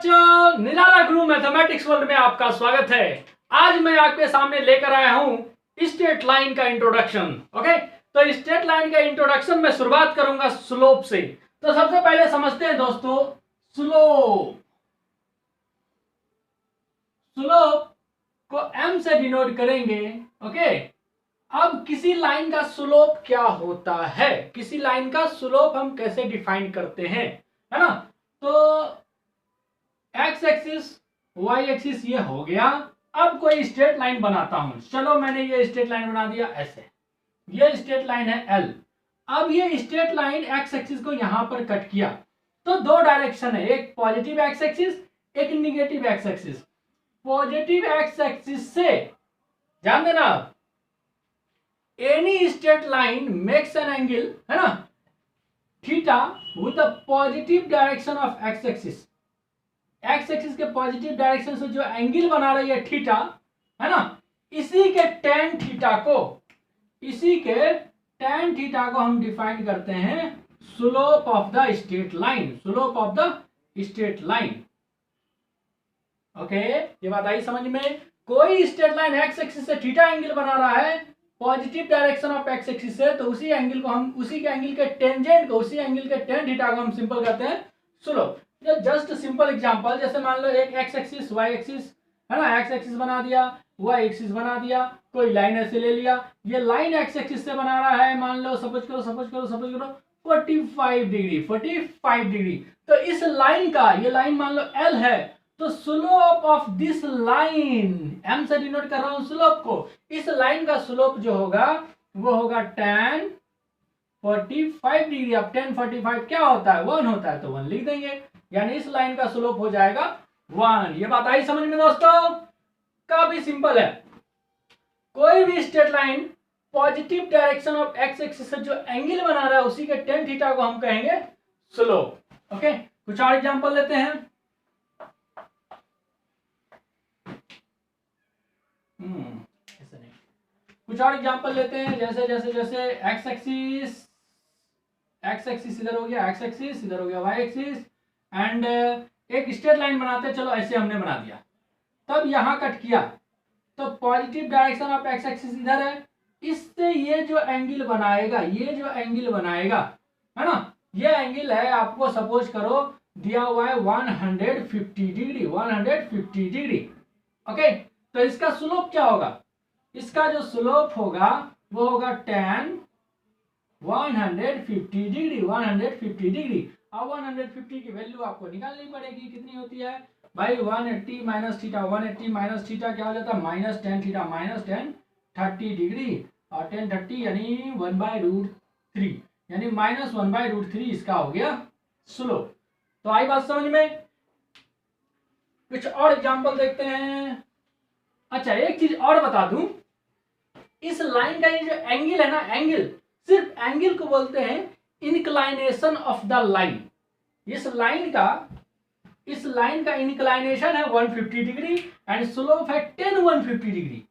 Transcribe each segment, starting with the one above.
बच्चों, निराला गुरु mathematics world में आपका स्वागत है। आज मैं आपके सामने लेकर आया हूं स्ट्रेट लाइन का इंट्रोडक्शन। ओके, तो स्ट्रेट लाइन का इंट्रोडक्शन में शुरुआत करूंगा स्लोप से। तो सबसे पहले समझते हैं दोस्तों स्लोप। स्लोप को m से डिनोट करेंगे। ओके, अब किसी लाइन का स्लोप क्या होता है, किसी लाइन का स्लोप हम कैसे डिफाइन करते हैं, है ना। तो एक्स एक्सिस वाई एक्सिस ये हो गया। अब कोई स्ट्रेट लाइन बनाता हूं। चलो मैंने ये स्ट्रेट लाइन बना दिया ऐसे, ये स्ट्रेट लाइन है एल। अब ये स्ट्रेट लाइन एक्स एक्सिस को यहां पर कट किया तो दो डायरेक्शन है, एक पॉजिटिव एक्स एक्सिस, एक negative x axis. Positive x axis से ध्यान देना, any straight line makes an angle, है ना, theta with the positive direction of x axis. X axis के पॉजिटिव डायरेक्शन से जो एंगल बना रही है थीटा, है ना, इसी के tan थीटा को हम डिफाइन करते हैं slope of the straight line. Slope of the straight line. Okay, ये बात आई समझ में। कोई स्ट्रेट लाइन एक्स एक्सिस से थीटा एंगल बना रहा है positive direction of x axis से, तो उसी एंगल को हम, उसी के एंगल के टेंजेंट को, उसी एंगल के tan थीटा को हम सिंपल करते हैं स्लोप। जस्ट सिंपल एग्जांपल, जैसे मान लो एक एक्स एक्सिस वाई एक्सिस, है ना, एक्स एक्सिस बना दिया, वाई एक्सिस बना दिया, कोई लाइन ऐसे ले लिया। ये लाइन एक्स एक्सिस से बना रहा है, मान लो सपोज करो 45 डिग्री। तो इस लाइन का, ये लाइन मान लो एल है, तो slope of this line, M से डिनोट कर रहा हूं स्लोप को, इस लाइन का स्लोप जो होगा वो होगा tan 45 डिग्री। अब tan 45 क्या होता है, 1 होता है, तो 1 लिख देंगे, यानी इस लाइन का स्लोप हो जाएगा 1। ये बात आई समझ में दोस्तों, काफी सिंपल है। कोई भी straight line positive direction of x axis से जो एंगल बना रहा है उसी के tan थीटा को हम कहेंगे स्लोप। ओके, कुछ और एग्जांपल लेते हैं। ऐसे नहीं, कुछ और एग्जांपल लेते हैं। जैसे एक्स एक्सिस इधर हो गया, एक्स एक्सिस इधर हो गया, वाई एक्सिस, एंड एक स्ट्रेट लाइन बनाते हैं। चलो ऐसे हमने बना दिया, तब यहां कट किया तो positive direction of x axis इधर है, इससे ये जो एंगल बनाएगा, है ना, ये एंगल है, आपको सपोज करो दिया हुआ है 150 डिग्री। ओके, तो इसका स्लोप क्या होगा, इसका जो स्लोप होगा वो होगा tan 150 डिग्री। अब 150 की वैल्यू आपको निकालनी पड़ेगी, कितनी होती है भाई, 180 माइनस थीटा, 180 माइनस थीटा क्या हो जाता है, minus tan theta, minus tan 30 degree, और tan 30 यानी 1/√3, यानी माइनस 1/√3 इसका हो गया स्लोप। तो आई बात समझ में। कुछ और एग्जांपल देखते हैं। अच्छा, एक चीज और बता दूं, इस लाइन का ये जो एंगल है ना, एंगल, सिर्फ एंगल को बोलते हैं इंक्लाइनेशन ऑफ द लाइन। इस लाइन का इंक्लाइनेशन है 150 डिग्री एंड स्लोप है tan 150 डिग्री।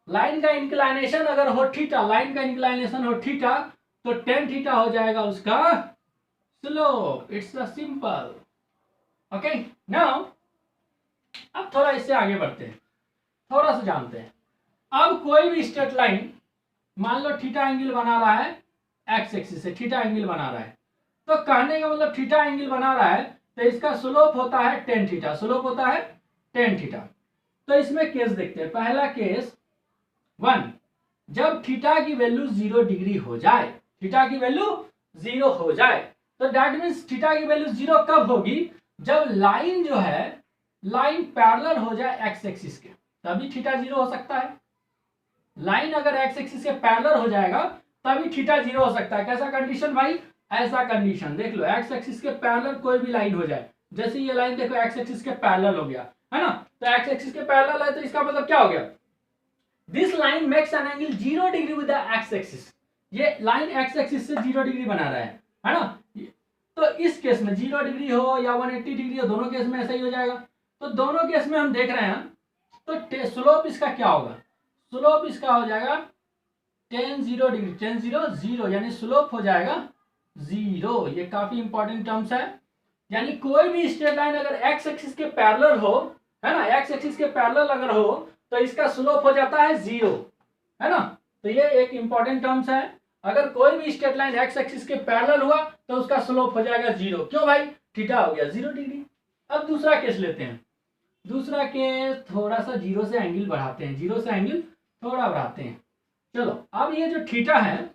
लाइन का इंक्लाइनेशन अगर हो थीटा, लाइन का इंक्लाइनेशन हो थीटा, तो tan थीटा हो जाएगा उसका slope. It's the simple. Okay, now अब थोड़ा इससे आगे बढ़ते हैं, थोड़ा सा जानते हैं। अब कोई भी स्ट्रेट लाइन मान लो थीटा एंगल बना रहा है एक्स एक्सिस से, थीटा एंगल बना रहा है, तो कहने का मतलब थीटा एंगल बना रहा है तो इसका स्लोप होता है tan थीटा, स्लोप होता है tan थीटा। तो इसमें केस देखते हैं। पहला केस 1, जब थीटा की वैल्यू 0 डिग्री हो जाए, थीटा की वैल्यू 0 हो जाए, तो दैट मीन्स थीटा की वैल्यू 0 कब होगी, जब लाइन जो है, लाइन पैरेलल हो जाए एक्स एक्सिस के, तभी थीटा 0 हो सकता है। लाइन अगर एक्स एक्सिस के पैरेलल हो जाएगा तभी थीटा 0 हो सकता है। कैसा कंडीशन भाई, ऐसा कंडीशन देख लो, एक्स एक्सिस के पैरेलल कोई भी लाइन हो जाए, जैसे ये लाइन देखो एक्स एक्सिस के पैरेलल हो गया, है ना, तो एक्स एक्सिस के पैरेलल है, तो इसका मतलब क्या हो गया, this line makes an angle 0 degree with the x axis. ये लाइन एक्स एक्सिस से 0 डिग्री बना रहा है ना, तो इस केस में 0 डिग्री हो या 180 डिग्री हो, दोनों केस में ऐसा ही हो जाएगा। तो दोनों केस में हम देख रहे हैं, तो स्लोप इसका क्या होगा, स्लोप इसका हो जाएगा tan 0 डिग्री, tan 0 0, यानी स्लोप हो जाएगा 0। ये काफी इंपॉर्टेंट टर्म्स है, यानी कोई भी स्ट्रेट लाइन अगर एक्स एक्सिस के पैरेलल हो, है ना, एक्स एक्सिस के पैरेलल अगर हो तो इसका स्लोप हो जाता है 0, है ना। तो ये एक इंपॉर्टेंट टर्म्स है। अगर कोई भी स्ट्रेट लाइन एक्स एक्सिस के पैरेलल हुआ तो उसका स्लोप हो जाएगा 0। क्यों भाई? थीटा हो गया 0 डिग्री। अब दूसरा केस लेते हैं। दूसरा केस थोड़ा सा 0 से एंगल बढ़ाते हैं, 0 से एंगल थोड़ा बढ़ाते हैं। चलो, अब ये जो थीटा है,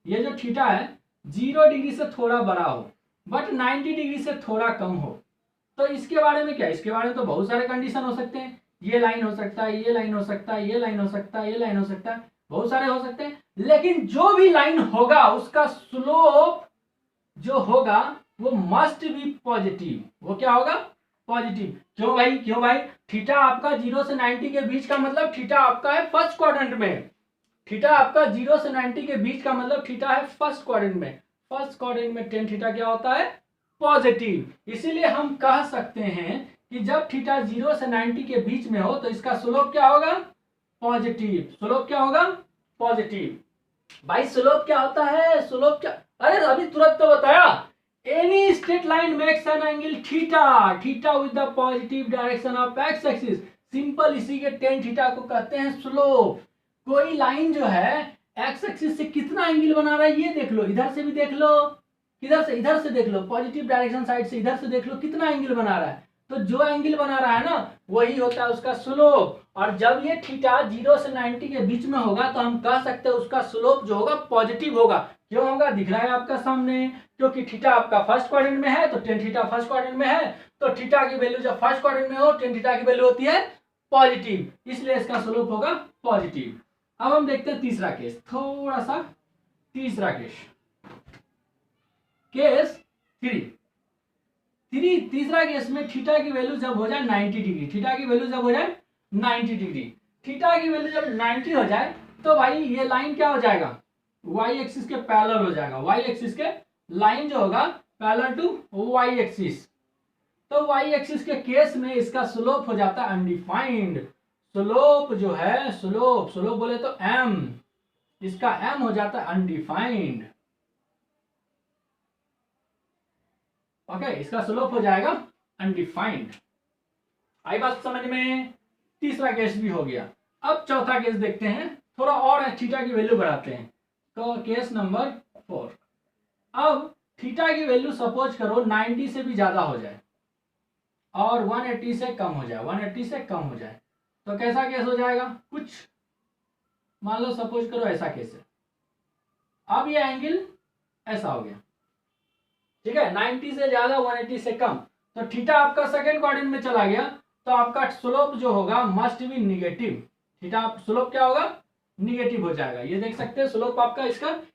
ये जो थीटा है 0 डिग्री से थोड़ा बड़ा हो बट 90 डिग्री से थोड़ा कम हो, तो इसके बारे में क्या? इसके बारे में तो बहुत सारे कंडीशन हो सकते हैं। ये लाइन हो सकता है, ये लाइन हो सकता है, ये लाइन हो सकता है, ये लाइन हो सकता है, बहुत सारे हो सकते हैं। लेकिन जो भी लाइन होगा उसका स्लोप जो होगा वो मस्ट बी पॉजिटिव। वो क्या होगा? पॉजिटिव। क्यों भाई? क्यों भाई? थीटा आपका 0 से 90 के बीच का मतलब थीटा आपका है फर्स्ट क्वाड्रेंट में। थीटा आपका 0 से 90 के बीच का मतलब थीटा है फर्स्ट क्वाड्रेंट में। फर्स्ट क्वाड्रेंट में टेन थीटा क्या होता है? पॉजिटिव। इसीलिए हम कह सकते हैं कि जब थीटा 0 से 90 के बीच में हो तो इसका स्लोप क्या होगा? पॉजिटिव। स्लोप क्या होगा? पॉजिटिव। भाई स्लोप क्या होता है? स्लोप क्या? अरे अभी तुरंत तो बताया। Any straight line makes an angle theta, theta with the positive direction of x axis. Simple, इसी के टेन थीटा को कहते हैं स्लोप। कोई लाइन जो है एक्स एक्सिस से कितना एंगल बना रहा है ये देख लो, इधर से भी देख लो, इधर से देख लो, पॉजिटिव डायरेक्शन साइड से इधर से देख लो कितना एंगल बना रहा है। तो जो एंगल बना रहा है ना वही होता है उसका स्लोप। और जब ये थीटा 0 से 90 के बीच में होगा तो हम कह सकते हैं उसका स्लोप जो होगा पॉजिटिव होगा। क्यों होगा? दिख रहा है आपका सामने, क्योंकि थीटा आपका फर्स्ट क्वाड्रेंट में है तो टेन थीटा फर्स्ट क्वाड्रेंट में है, तो थीटा की वैल्यू जब फर्स्ट क्वाड्रेंट में हो टेन थीटा की वैल्यू होती है पॉजिटिव, इसलिए इसका स्लोप होगा पॉजिटिव। अब हम देखते हैं तीसरा केस, थोड़ा सा तीसरा केस, केस 3। तीसरा केस में थीटा की वैल्यू जब हो जाए 90 डिग्री, थीटा की वैल्यू जब हो जाए 90 डिग्री, थीटा की वैल्यू जब 90 हो जाए तो भाई ये लाइन क्या हो जाएगा? वाई एक्सिस के पैरेलल हो जाएगा। वाई एक्सिस के लाइन जो होगा पैरेलल टू वाई एक्सिस। तो वाई एक्सिस के केस में इसका स्लोप हो जाता है अनडिफाइंड। स्लोप जो है, स्लोप बोले तो एम, इसका एम हो जाता है अनडिफाइंड। ओके, इसका स्लोप हो जाएगा अनडिफाइंड। आई बात समझ में? तीसरा केस भी हो गया। अब चौथा केस देखते हैं, थोड़ा और थीटा की वैल्यू बढ़ाते हैं। तो केस नंबर 4। अब थीटा की वैल्यू सपोज करो 90 से भी ज्यादा हो जाए और 180 से कम हो जाए, 180 से कम हो जाए, तो कैसा केस हो जाएगा? कुछ मान लो सपोज करो ऐसा केस है। अब ये एंगल ऐसा हो गया, ठीक है, 90 से ज्यादा 180 से कम, तो थीटा आपका सेकेंड क्वाड्रेंट में चला गया तो आपका स्लोप जो होगा must be negative. Theta slope क्या होगा? निगेटिव हो जाएगा। ये देख सकते हैं स्लोप आपका,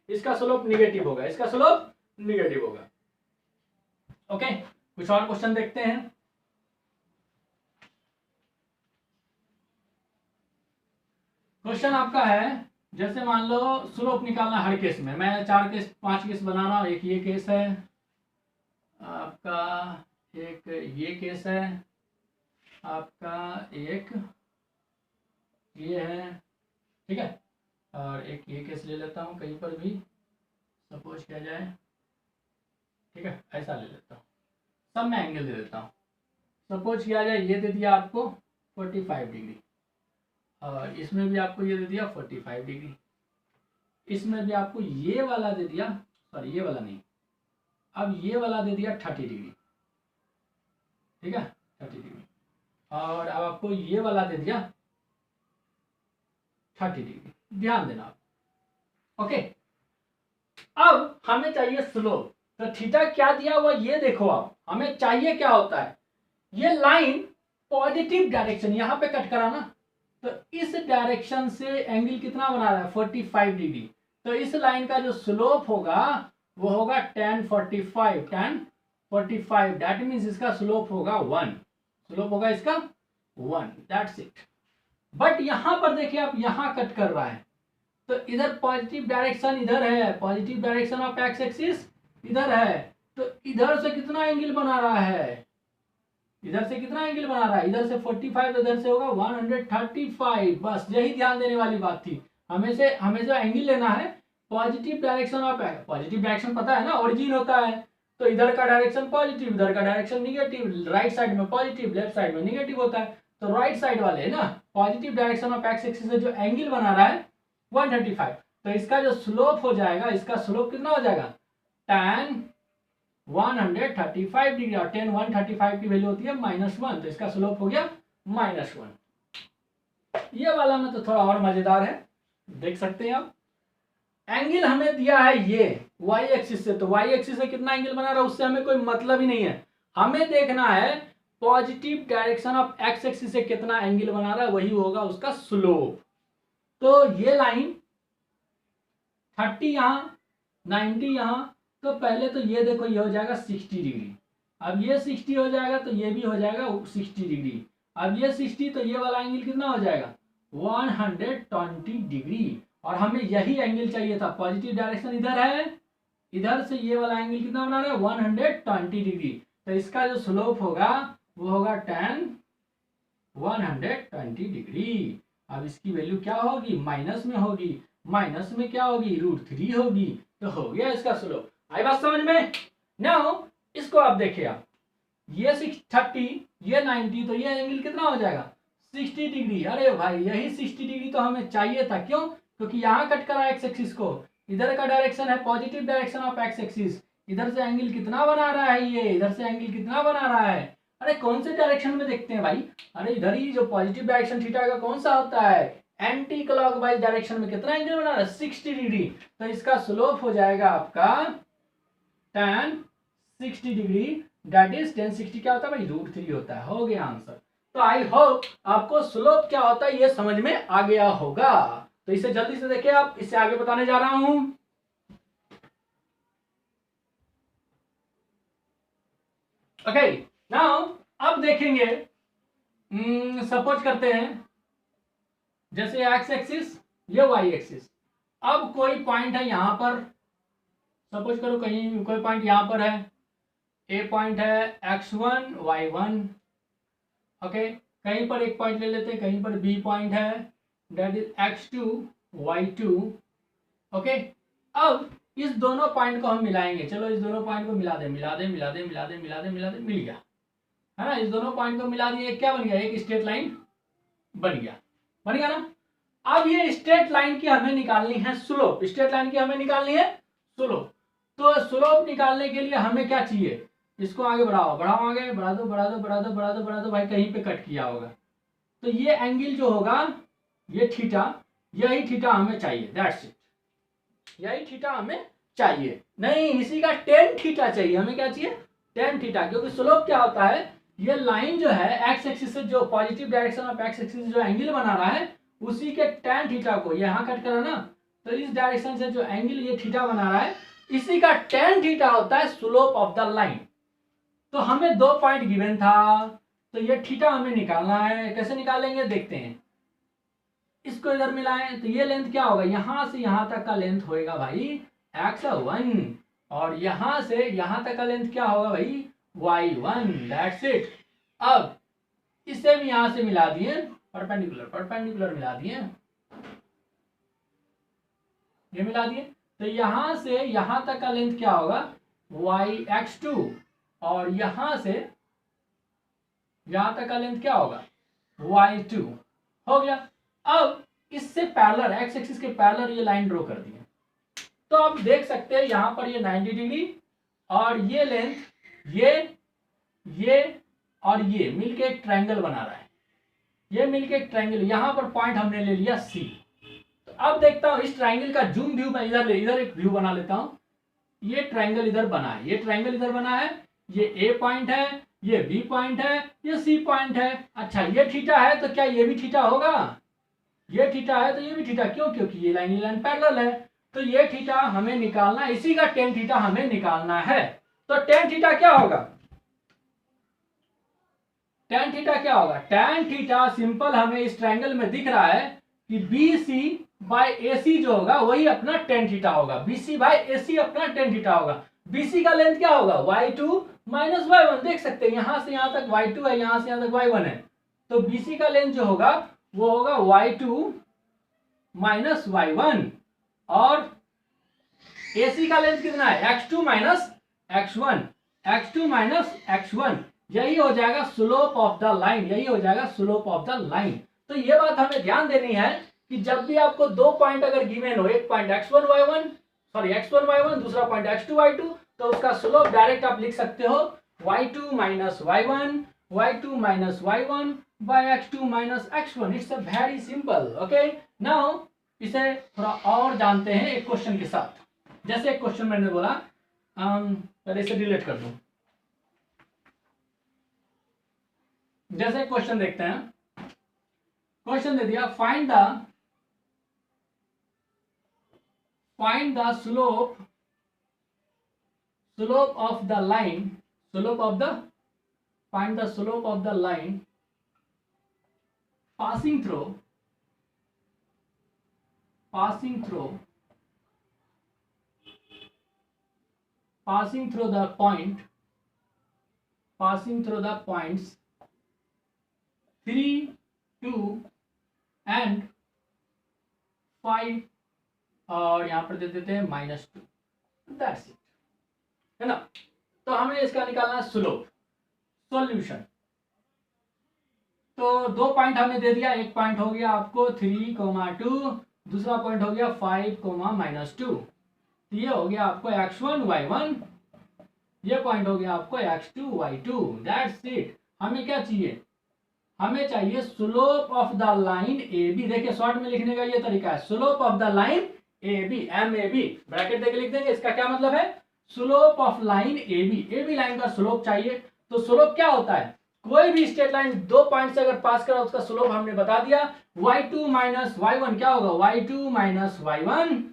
इसका स्लोप निगेटिव होगा, इसका स्लोप निगेटिव होगा। ओके, कुछ और क्वेश्चन देखते हैं। क्वेश्चन आपका है, जैसे मान लो स्लोप निकालना हर केस में, मैं 4 केस 5 केस बना रहा हूं। एक ये केस है आपका, एक ये केस है आपका, एक ये है, ठीक है, और एक ये केस ले लेता हूँ कहीं पर भी सपोज किया जाए, ठीक है, ऐसा ले लेता हूँ, सब में एंगल दे देता हूँ। सपोज किया जाए ये दे दिया आपको 45 डिग्री, और इसमें भी आपको ये दे दिया 45 डिग्री, इसमें भी आपको ये वाला दे दिया, सॉरी ये वाला नहीं, अब ये वाला दे दिया 30 डिग्री, ठीक है, 30 डिग्री, और अब आपको ये वाला दे दिया 30 डिग्री। ध्यान देना आप। ओके, अब हमें चाहिए स्लोप, तो थीटा क्या दिया हुआ ये देखो आप, हमें चाहिए क्या होता है, ये लाइन पॉजिटिव डायरेक्शन यहां पे कट करा ना, तो इस डायरेक्शन से एंगल कितना बना रहा है? 45 डिग्री। तो इस लाइन का जो स्लोप होगा वो होगा tan 45, दैट मीन्स इसका स्लोप होगा 1, स्लोप होगा इसका 1, दैट्स इट। बट यहां पर देखिए आप, यहां कट कर रहा है तो इधर पॉजिटिव डायरेक्शन इधर है, positive direction of x axis इधर है, तो इधर से कितना एंगल बना रहा है? इधर से कितना एंगल बना रहा है? इधर से 45, इधर से होगा 135। बस यही ध्यान देने वाली बात थी। हमें जो एंगल लेना है positive direction of, positive direction पता है ना, ओरिजिन होता है, तो इधर का डायरेक्शन पॉजिटिव, इधर का डायरेक्शन निगेटिव, राइट साइड में पॉजिटिव, लेफ्ट साइड में निगेटिव होता है। तो राइट साइड वाले है ना, positive direction of x axis से जो एंगल बना रहा है 135, तो इसका जो स्लोप हो जाएगा, इसका स्लोप कितना हो जाएगा, tan 135 डिग्री, और tan 135 की वैल्यू होती है -1, तो इसका स्लोप हो गया -1। ये वाला में तो थोड़ा और मजेदार है, देख सकते हैं आप। एंगल हमें दिया है ये वाई एक्सिस से, तो वाई एक्सिस से कितना एंगल बना रहा है उससे हमें कोई मतलब ही नहीं है। हमें देखना है positive direction of x axis से कितना एंगल बना रहा है, वही होगा उसका स्लोप। तो ये लाइन 30 यहाँ, 90 यहाँ, तो पहले तो ये देखो ये हो जाएगा 60 डिग्री, अब ये 60 हो जाएगा तो ये भी हो जाएगा 60 डिग्री, अब ये 60 तो ये वाला एंगल कितना हो जाएगा 120 डिग्री, और हमें यही एंगल चाहिए था। पॉजिटिव डायरेक्शन इधर है, इधर से ये वाला एंगल कितना बना रहा है 120 डिग्री, तो इसका जो स्लोप होगा वो होगा tan 120 डिग्री। अब इसकी वैल्यू क्या होगी, माइनस में होगी, माइनस में क्या होगी √3 होगी, तो हो गया इसका स्लोप। आई बात समझ में? नाउ इसको आप देखिए, आप ये 30, ये 90, तो ये एंगल कितना हो जाएगा 60 डिग्री। अरे भाई यही 60 डिग्री तो हमें चाहिए था, क्यों, क्योंकि यहाँ कट करा एक्स एक्सिस को, इधर का डायरेक्शन है positive direction of x axis, इधर से एंगल कितना बना रहा है ये, इधर से एंगल कितना बना रहा है, अरे कौन से डायरेक्शन में देखते हैं भाई, अरे इधर ही जो पॉजिटिव डायरेक्शन थीटा का कौन सा होता है, एंटी क्लॉकवाइज डायरेक्शन में कितना एंगल बना रहा है 60 डिग्री, तो इसका स्लोप हो जाएगा आपका tan 60 degree, that is tan 60 क्या होता है भाई √3 होता है। हो गया आंसर। तो आई होप आपको स्लोप क्या होता है ये समझ में आ गया होगा। तो इसे जल्दी से देखिए आप, इससे आगे बताने जा रहा हूं। ओके नाउ अब देखेंगे, सपोज करते हैं जैसे एक्स एक्सिस, ये वाई एक्सिस, अब कोई पॉइंट है यहां पर, सपोज करो कहीं कोई पॉइंट यहां पर है, ए पॉइंट है x1 y1, ओके, कहीं पर एक पॉइंट ले लेते हैं, कहीं पर बी पॉइंट है, that is x2 y2, okay. अब इस दोनों पॉइंट को हम मिलाएंगे, चलो इस दोनों पॉइंट को मिला दे, मिला दे, मिला दे, मिला दे, मिला दे, मिला दे, मिल गया है ना, इस दोनों पॉइंट को मिला दिए, क्या बन गया, एक स्ट्रेट लाइन बन गया, बन गया ना। अब ये स्ट्रेट लाइन की हमें निकालनी है स्लोप, स्ट्रेट लाइन की हमें निकालनी है स्लोप। तो स्लोप निकालने के लिए हमें क्या चाहिए, इसको आगे बढ़ाओ, बढ़ाओ, आगे बढ़ा दो, बढ़ा दो, बढ़ा दो, बढ़ा दो, बढ़ा दो, भाई कहीं पे कट किया होगा, तो ये एंगल जो होगा ये थीटा, यही थीटा हमें चाहिए, दैट्स इट, यही थीटा हमें चाहिए, नहीं इसी का tan थीटा चाहिए, हमें क्या चाहिए tan थीटा, क्योंकि स्लोप क्या होता है, ये लाइन जो है एक्स एक्सिस से जो positive direction of x axis जो एंगल बना रहा है उसी के tan थीटा को यहाँ कट करा ना, तो इस डायरेक्शन से जो एंगल ये थीटा बना रहा है इसी का tan थीटा होता है स्लोप ऑफ द लाइन। तो हमें दो पॉइंट गिवन था, तो ये थीटा हमें निकालना है, कैसे निकालेंगे देखते हैं। इसको इधर मिलाएं तो ये लेंथ क्या होगा, यहां से यहां तक का लेंथ होएगा भाई x1, और यहां से यहां तक का लेंथ क्या होगा भाई y1, दैट्स इट। अब इसे भी यहां से मिला दिए, परपेंडिकुलर परपेंडिकुलर मिला दिए, ये मिला दिए, तो यहां से यहां तक का लेंथ क्या होगा yx2, और यहां से यहां तक का लेंथ क्या होगा y2, हो गया। अब इससे पैरेलल एक्स एक्सिस के पैरेलल ये लाइन ड्रॉ कर दी है, तो आप देख सकते हैं यहां पर ये 90 डिग्री, और ये लेंथ ये और ये मिलके एक ट्रायंगल बना रहा है, ये मिलके एक ट्रायंगल, यहां पर पॉइंट हमने ले लिया C। तो अब देखता हूं इस ट्रायंगल का जूम व्यू, मैं इधर एक व्यू बना लेता हूं, ये ट्रायंगल इधर बना है, ये ट्रायंगल इधर बना है, ये A पॉइंट है, ये B पॉइंट है, ये C पॉइंट है। अच्छा ये थीटा है तो क्या ये भी थीटा होगा, ये थीटा है तो ये भी थीटा, क्यों, क्योंकि ये लाइन पैरेलल है, तो ये थीटा हमें निकालना है, इसी का tan थीटा हमें निकालना है। तो tan थीटा क्या होगा, tan थीटा क्या होगा, tan थीटा सिंपल हमें इस ट्रायंगल में दिख रहा है कि BC बाय AC जो होगा वही अपना tan थीटा होगा, BC बाय AC अपना tan थीटा होगा। BC का लेंथ क्या होगा y2 माइनस y1, देख सकते हैं यहां से यहां तक y2 है, यहां से यहां तक y1 है, तो BC का लेंथ जो होगा वो होगा y2 माइनस y1, और AC का लेंथ कितना है x2 minus x1, x2 minus x1, यही हो जाएगा स्लोप ऑफ द लाइन, यही हो जाएगा स्लोप ऑफ द लाइन। तो ये बात हमें ध्यान देनी है कि जब भी आपको दो पॉइंट अगर गिवन हो, एक point x1 y1 sorry x1 y1, दूसरा पॉइंट x2 y2, तो उसका स्लोप डायरेक्ट आप लिख सकते हो y2 minus y1, y2 minus y1 by x2 minus x1। It's a very simple. Okay, now इसे थोड़ा और जानते हैं एक क्वेश्चन के साथ। जैसे एक क्वेश्चन मैंने बोला, पहले इसे डिलीट कर दूं। जैसे एक क्वेश्चन देखते हैं, क्वेश्चन दे दिया find the slope of the line, find the slope of the line passing through the points 3, 2 and 5 और यहां पर दे देते हैं -2। दैट्स इट, है ना। तो हमें इसका निकालना है स्लोप। सॉल्यूशन, तो दो पॉइंट हमने दे दिया, एक पॉइंट हो गया आपको 3,2, दूसरा पॉइंट हो गया 5,-2। ये हो गया आपको x1 y1, ये पॉइंट हो गया आपको x2 y2। That's it. हमें क्या चाहिए, हमें चाहिए slope of the line A B. देखिए शॉर्ट में लिखने का ये तरीका है, slope of the line A B, M A B bracket देके लिख देंगे। इसका क्या मतलब है, slope of line A B line का स्लोप चाहिए। तो स्लोप क्या होता है, कोई भी स्ट्रेट लाइन दो पॉइंट से अगर पास करा उसका स्लोप हमने बता दिया, y2 माइनस y1 क्या होगा, y2 माइनस y1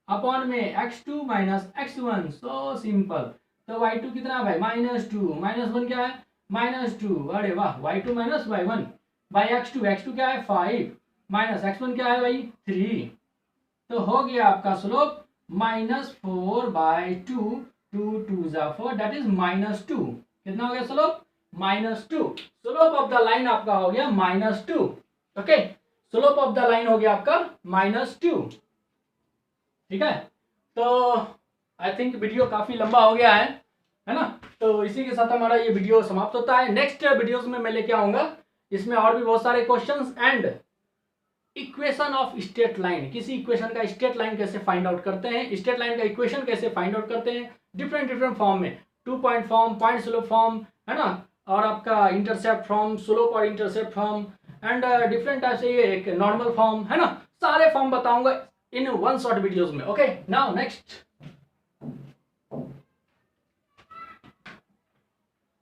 अपॉन में x2 minus x1। So simple. तो y2 कितना भाई, -2, -1 क्या है, -2। अरे वाह, y2 minus y1 by x2 क्या है 5, माइनस x1 क्या है भाई 3। तो हो गया आपका स्लोप -4/2, 2 2 4, दैट इज -2। कितना हो गया slope, -2। Slope of the line आपका हो गया -2। Okay, slope of the line हो गया आपका -2। ठीक है, तो आई थिंक वीडियो काफी लंबा हो गया है ना। तो इसी के साथ हमारा ये वीडियो समाप्त होता है। नेक्स्ट वीडियोस में मैं लेके आऊंगा, इसमें और भी बहुत सारे questions and equation of straight line. किसी इक्वेशन का स्ट्रेट लाइन कैसे फाइंड आउट करते हैं, स्ट्रेट लाइन का इक्वेशन कैसे फाइंड आउट करते हैं, डिफरेंट फॉर्म में, 2 point form, point slope form, है ना, और आपका इंटरसेप्ट फॉर्म, स्लोप और intercept form and different type से ये एक नॉर्मल फॉर्म, है ना, सारे फॉर्म बताऊंगा इन वन शॉर्ट वीडियोस में। Okay, now next